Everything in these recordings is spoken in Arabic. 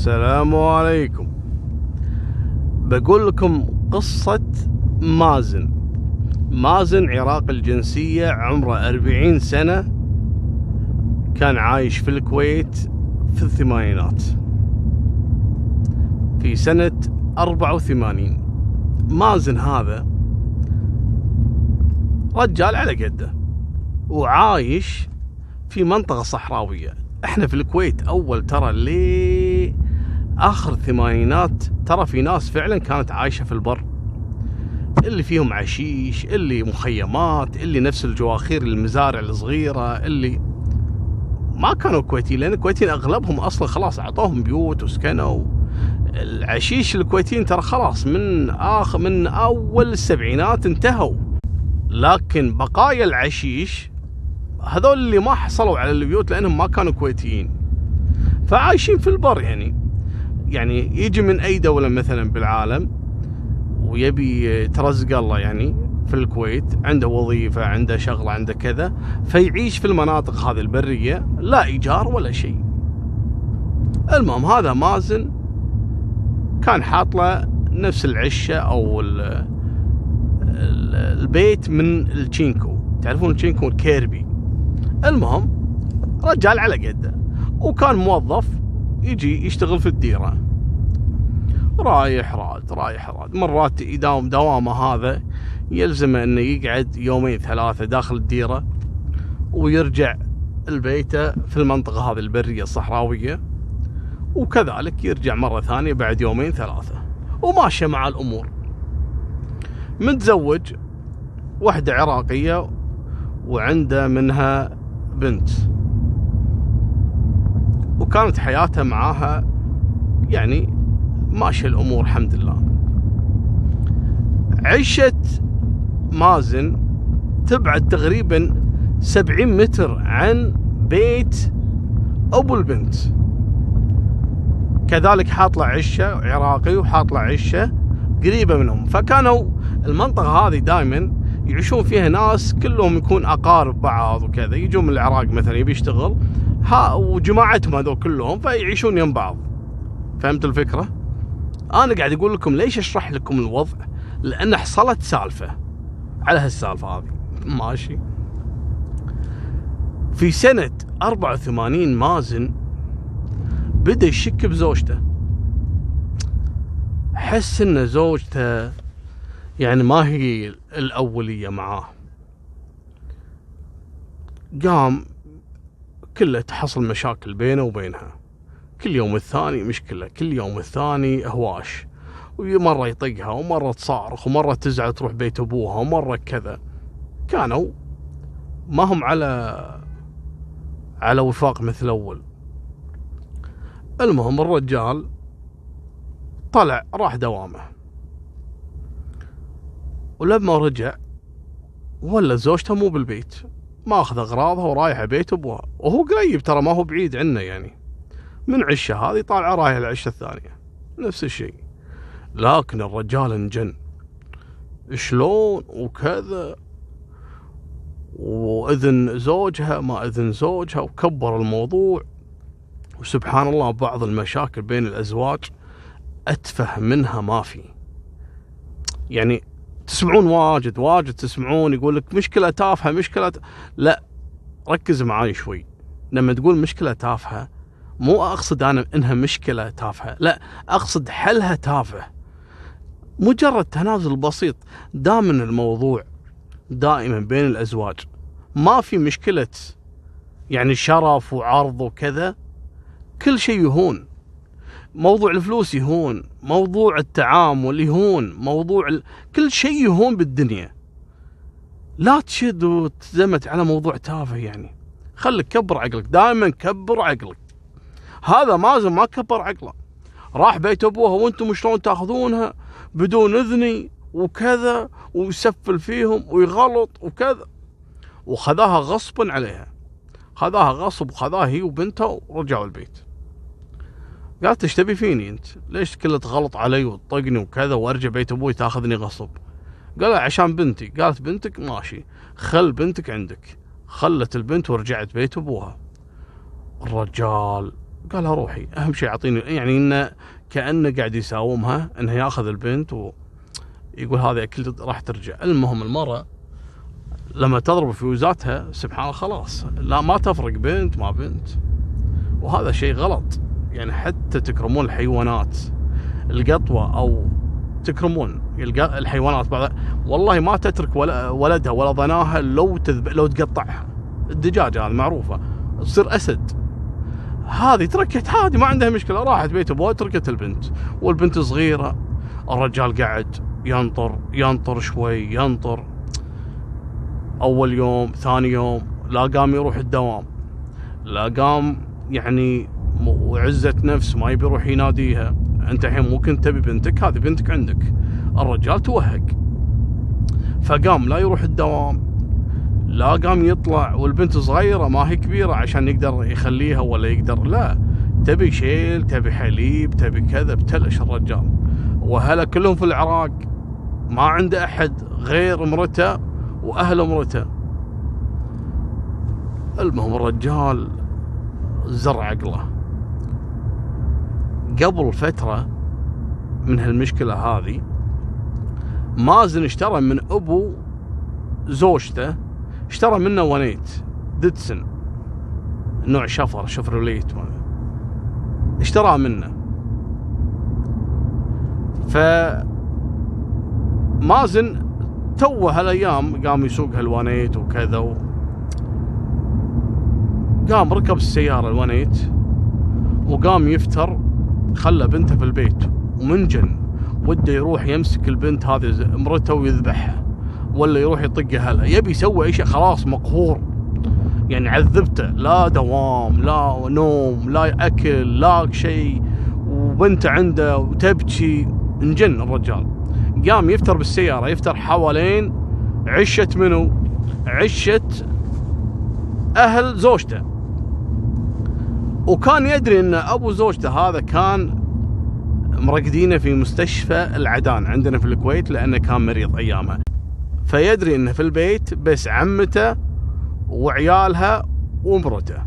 السلام عليكم. بقول لكم قصة مازن عراقي الجنسية، عمره 40 سنة، كان عايش في الكويت في الثمانينات في سنة 84. مازن هذا رجال على قده وعايش في منطقة صحراوية. احنا في الكويت اول ترى ليه اخر الثمانينات ترى في ناس فعلا كانت عايشة في البر، اللي فيهم عشيش، اللي مخيمات، اللي نفس الجواخير المزارع الصغيرة، اللي ما كانوا كويتيين، لان الكويتيين اغلبهم اصلا خلاص اعطوهم بيوت وسكنوا. العشيش الكويتيين ترى خلاص من اول السبعينات انتهوا، لكن بقايا العشيش هذول اللي ما حصلوا على البيوت لانهم ما كانوا كويتيين، فعايشين في البر. يعني يجي من اي دولة مثلا بالعالم ويبي يترزق الله يعني في الكويت، عنده وظيفة، عنده شغلة، عنده كذا، فيعيش في المناطق هذه البرية، لا ايجار ولا شيء. المهم هذا مازن كان حاط له نفس العشة او البيت من التشينكو، تعرفون التشينكو الكيربي. المهم رجال على قده، وكان موظف يجي يشتغل في الديرة، رايح راد مرات يداوم دوامه، هذا يلزمه انه يقعد يومين ثلاثة داخل الديرة ويرجع البيته في المنطقة هذه البرية الصحراوية، وكذلك يرجع مرة ثانية بعد يومين ثلاثة، وماشية مع الأمور. متزوج واحدة عراقية وعنده منها بنت، وكانت حياتها معاها يعني ماشي الأمور الحمد لله. عيشة مازن تبعد تقريبا 70 متر عن بيت أبو البنت، كذلك حاط له عشة عراقي وحاط له عشة قريبة منهم، فكانوا المنطقة هذه دائما يعيشون فيها ناس كلهم يكون أقارب بعض وكذا، يجون من العراق مثلا يبي يشتغل وجماعتهم هذول كلهم فيعيشون يم بعض. فهمت الفكرة؟ أنا قاعد أقول لكم ليش أشرح لكم الوضع، لأن حصلت سالفة على هالسالفة هذه. ماشي. في سنة 84 مازن بدأ يشك بزوجته، حس إن زوجته يعني ما هي الأولية معاه. قام كله تحصل مشاكل بينه وبينها، كل يوم الثاني مشكلة، كل يوم الثاني هواش، ومرة يطقها ومرة تصارخ ومرة تزعل تروح بيت أبوها ومرة كذا. كانوا ما هم على وفاق مثل أول. المهم الرجال طلع راح دوامه، ولما رجع ولا زوجته مو بالبيت، ماخذ أغراضها ورايحة بيت أبوها، وهو قريب ترى ما هو بعيد عنه، يعني من عشة هذه طالعة رايح العشة الثانية نفس الشيء. لكن الرجال انجن شلون وكذا، وإذن زوجها ما إذن زوجها، وكبر الموضوع. وسبحان الله بعض المشاكل بين الأزواج أتفه منها ما في، يعني تسمعون واجد تسمعون يقول لك مشكلة تافهة لا، ركز معاي شوي. لما تقول مشكلة تافهة مو أقصد أنا إنها مشكلة تافهة، لا، أقصد حلها تافه، مجرد تنازل بسيط. دائما الموضوع دائما بين الأزواج ما في مشكلة يعني شرف وعرض وكذا، كل شيء يهون، موضوع الفلوس يهون، موضوع التعامل يهون، كل شيء يهون بالدنيا. لا تشد وتزمت على موضوع تافه، يعني خليك كبر عقلك، دائما كبر عقلك. هذا مازن ما كبر عقله، راح بيت أبوها وانتم شلون تاخذونها بدون إذني وكذا، ويسفل فيهم ويغلط وكذا، وخذاها غصبا عليها، خذاها غصب، وخذاها هي وبنتها ورجعوا البيت. قالت ايش تبي فيني انت؟ ليش كله تغلط علي وتطقني وكذا وارجع بيت ابوي تاخذني غصب؟ قال عشان بنتي. قالت بنتك ماشي، خل بنتك عندك. خلت البنت ورجعت بيت ابوها. الرجال قالها روحي، اهم شيء اعطيني، يعني انه كانه قاعد يساومها انه ياخذ البنت ويقول هذه اكيد راح ترجع. المهم المرة لما تضرب فيوزاتها سبحان الله خلاص لا ما تفرق بنت ما بنت، وهذا شيء غلط. يعني حتى تكرمون الحيوانات، القطوة او تكرمون الحيوانات بعض، والله ما تترك ولدها ولا ضناها لو تقطعها. الدجاجة هذه معروفة تصير اسد، هذه تركت عادي ما عندها مشكلة، راحت بيت ابوها تركت البنت، والبنت صغيرة. الرجال قاعد ينطر شوي، ينطر اول يوم ثاني يوم لا قام يروح الدوام، لا قام يعني وعزة نفس ما يبي يروح يناديها. انت الحين ممكن تبي بنتك، هذه بنتك عندك. الرجال توهق، فقام لا يروح الدوام لا قام يطلع، والبنت صغيرة ما هي كبيرة عشان يقدر يخليها ولا يقدر، لا تبي شيل تبي حليب تبي كذا، بتلش الرجال. وهلا كلهم في العراق ما عنده احد غير مرته واهل مرته. المهم الرجال زر عقله. قبل فترة من هالمشكلة هذه مازن اشترى من ابو زوجته، اشترى منه ونيت ديتسن نوع شفروليت اشتراه منه. فمازن توه هالايام قام يسوق هالونيت وكذا، قام ركب السيارة الونيت وقام يفتر، خلى بنته في البيت ومنجن وده يروح يمسك البنت هذه مرته ويذبحها ولا يروح يطقها، هلا يبي يسوي اي شيء، خلاص مقهور. يعني عذبته، لا دوام لا نوم لا اكل لا شيء، وبنته عنده وتبكي، انجن الرجال. قام يفتر بالسيارة، يفتر حوالين عشة منو؟ عشة اهل زوجته. وكان يدري ان ابو زوجته هذا كان مرقدينه في مستشفى العدان عندنا في الكويت لانه كان مريض ايامها، فيدري انه في البيت بس عمته وعيالها ومرته.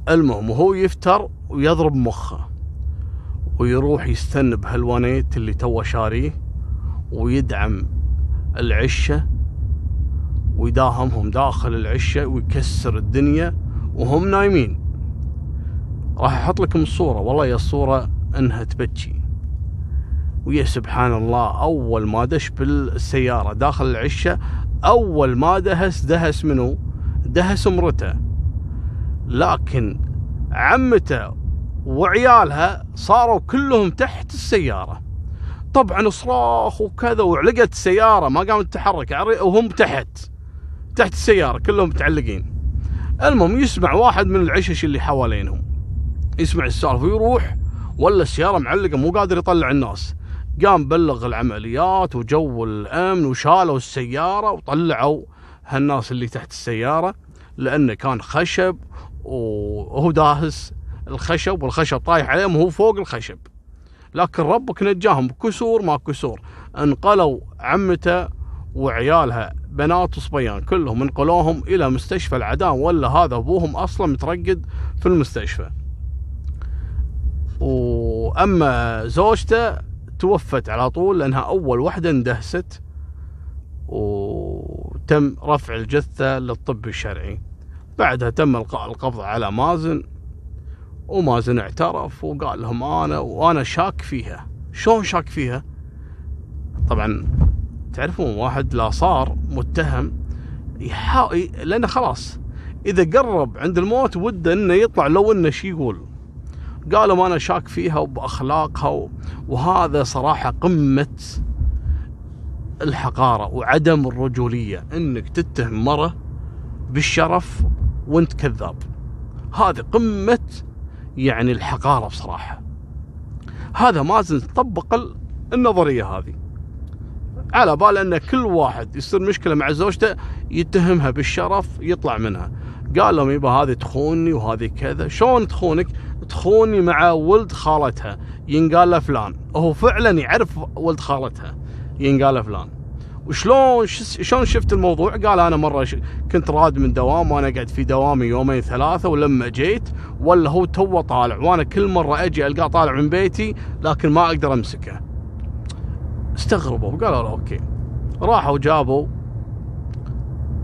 المهم وهو يفتر ويضرب مخه ويروح يستنى بهالونيت اللي توه شاريه ويدعم العشة ويداهمهم داخل العشة ويكسر الدنيا وهم نايمين. راح احط لكم الصورة، والله يا الصورة انها تبكي. ويا سبحان الله اول ما دش بالسيارة داخل العشة، اول ما دهس منه؟ دهس مرته، لكن عمته وعيالها صاروا كلهم تحت السيارة. طبعا صراخ وكذا وعلقت السيارة ما قامت تتحرك وهم تحت السيارة كلهم متعلقين. المهم يسمع واحد من العشش اللي حوالينهم يسمع السالفة ويروح، ولا السيارة معلقة مو قادر يطلع الناس. قام بلغ العمليات وجو الأمن وشالوا السيارة وطلعوا هالناس اللي تحت السيارة، لأنه كان خشب وهو داهس الخشب والخشب طايح عليهم وهو فوق الخشب. لكن ربك نجاهم بكسور ما كسور. انقلوا عمته وعيالها بنات وصبيان كلهم انقلوهم إلى مستشفى العدان، ولا هذا أبوهم أصلا مترقد في المستشفى. وأما زوجته توفت على طول لأنها أول وحدة اندهست، وتم رفع الجثة للطب الشرعي. بعدها تم إلقاء القبض على مازن، ومازن اعترف وقال لهم وأنا شاك فيها. شلون شاك فيها؟ طبعا تعرفون واحد لا صار متهم لأنه خلاص إذا قرب عند الموت وده إنه يطلع لو إنه شي يقول. قالوا أنا شاك فيها وبأخلاقها وهذا صراحة قمة الحقارة وعدم الرجولية، إنك تتهم مرة بالشرف وانت كذاب. هذه قمة يعني الحقارة بصراحة. هذا مازن طبق النظرية هذه على بال أن كل واحد يصير مشكلة مع زوجته يتهمها بالشرف يطلع منها. قال لهم يبا هذه تخوني وهذه كذا. شلون تخونك؟ تخوني مع ولد خالتها ينقال له فلان، وهو فعلا يعرف ولد خالتها ينقال له فلان. وشلون شفت الموضوع؟ قال أنا مرة كنت راد من دوام وأنا قاعد في دوامي يومين ثلاثة، ولما جيت ولا هو توه طالع وانا كل مرة اجي القاه طالع من بيتي لكن ما اقدر امسكه. استغربوا وقالوا له اوكي. راحوا جابوا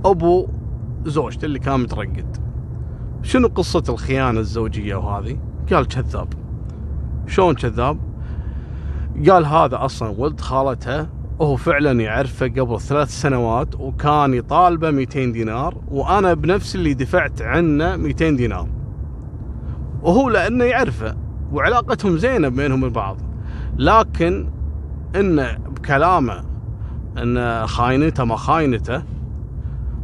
ابو زوجته اللي كان مترقد. شنو قصة الخيانة الزوجية وهذه؟ قال كذاب. شلون كذاب؟ قال هذا اصلا ولد خالتها وهو فعلا يعرفه قبل 3 سنوات وكان يطالبه 200 دينار وانا بنفس اللي دفعت عنه 200 دينار. وهو لانه يعرفه وعلاقتهم زينة بينهم البعض، لكن انه بكلامه ان خاينته ما خاينته،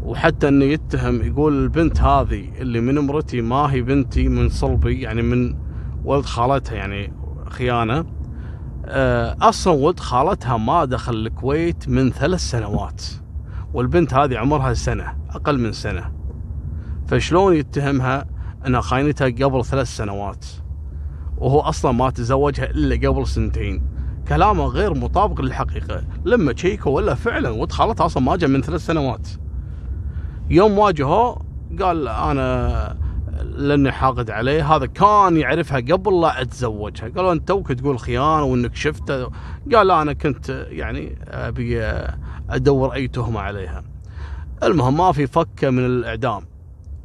وحتى انه يتهم يقول البنت هذه اللي من امرتي ما هي بنتي من صلبي، يعني من ولد خالتها، يعني خيانة. اصلا ولد خالتها ما دخل الكويت من 3 سنوات، والبنت هذه عمرها سنة، اقل من سنة، فشلون يتهمها انها خاينتها قبل 3 سنوات وهو اصلا ما تزوجها الا قبل 2 سنين؟ كلامه غير مطابق للحقيقة. لما تشيكوا ولا فعلا ولد خالتها اصلا ما جاء من 3 سنوات. يوم واجهه قال انا لاني حاقد عليه، هذا كان يعرفها قبل لا اتزوجها. قالوا انت توك تقول خيانه وانك شفته. قال لا انا كنت يعني ابي ادور اي تهمه عليها. المهم ما في فكه من الاعدام،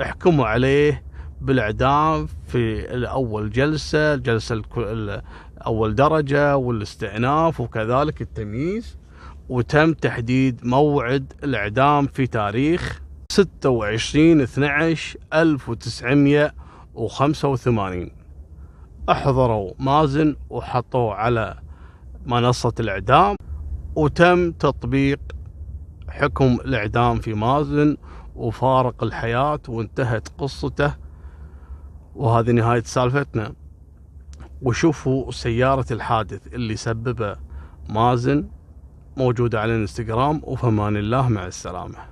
احكموا عليه بالاعدام في اول جلسه، الجلسه اول درجه والاستئناف وكذلك التمييز، وتم تحديد موعد الاعدام في تاريخ 26/12/1985. احضروا مازن وحطوه على منصة الاعدام، وتم تطبيق حكم الاعدام في مازن، وفارق الحياة وانتهت قصته. وهذه نهاية سالفتنا. وشوفوا سيارة الحادث اللي سببه مازن موجودة على الانستغرام. وفمان الله، مع السلامة.